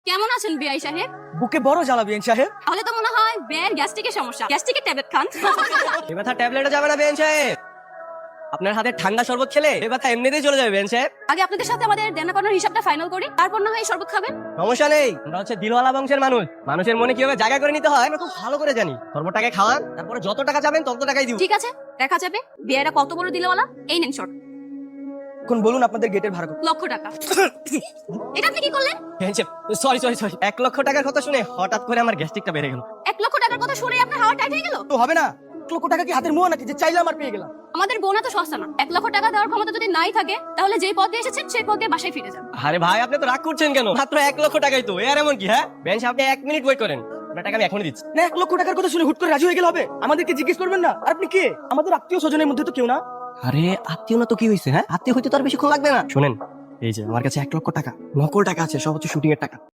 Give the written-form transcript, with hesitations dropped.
কেমন আছেন বিআই সাহেব? বুকে বড় জ্বালা বিয়ান সাহেব। তাহলে তো মনে হয় বের গ্যাস্ট্রিকের সমস্যা, গ্যাস্ট্রিকের ট্যাবলেট খান। এ ব্যথা ট্যাবলেটে যাবে না বেন সাহেব, আপনার হাতে ঠান্ডা শরবত খেলে এ ব্যথা এমনিতেই চলে যাবে বেন সাহেব। আগে আপনাদের সাথে আমাদের দেনা পাওনার হিসাবটা ফাইনাল করি, তারপর না হয় শরবত খাবেন। সমস্যা নেই, আমরা হচ্ছে দিলওয়ালা বংশের মানুষ, মানুষের মনে কিভাবে জায়গা করে নিতে হয় আমরা খুব ভালো করে জানি। শরবতটাকে খাওয়ান, তারপরে যত টাকা চাবেন তত টাকাই দিব। ঠিক আছে, দেখা যাবে বিআইরা কত বড় দিলওয়ালা। এই নেন শর্ট, এখন বলুন আপনাদের গেটের ভাড়া কত? লক্ষ টাকা। এটা আপনি কি করলেন? বেন সাহেব সরি সরি সরি, 1 লক্ষ টাকার কথা শুনে হঠাৎ করে আমার গ্যাস্ট্রিকটা বেড়ে গেল। 1 লক্ষ টাকার কথা শুনে আপনার হাওয়া টাইট হয়ে গেল? তো হবে না, 1 লক্ষ টাকা কি হাতের মোয়া নাকি যে চাইলাম আর পেয়ে গেলাম? আমাদের বোনা তো সস্তা না। 1 লক্ষ টাকা দেওয়ার ক্ষমতা যদি নাই থাকে তাহলে যেই পথে এসেছেন সেই পথে বাসায় ফিরে যান। আরে ভাই আপনি তো রাগ করছেন কেন? মাত্র 1 লক্ষ টাকাই তো, আর এমন কি? হ্যাঁ বেন সাহেব, আপনি 1 মিনিট ওয়েট করেন, আপনার টাকা আমি এখনই দিচ্ছি। না 1 লক্ষ টাকার কথা শুনে হুট করে রাজি হয়ে গেলে হবে? আমাদেরকে জিজ্ঞেস করবেন না? আর আপনি কে? আমাদের আত্মীয় স্বজনের মধ্যে তো কেউ না। আরে আত্মীয় না তো কি হয়েছে? হ্যাঁ আত্মীয় হইতে তো আর বেশিক্ষণ লাগবে না। শুনেন, এই যে আমার কাছে 1 লক্ষ টাকা নকল টাকা আছে, সব হচ্ছে শুটিং এর টাকা।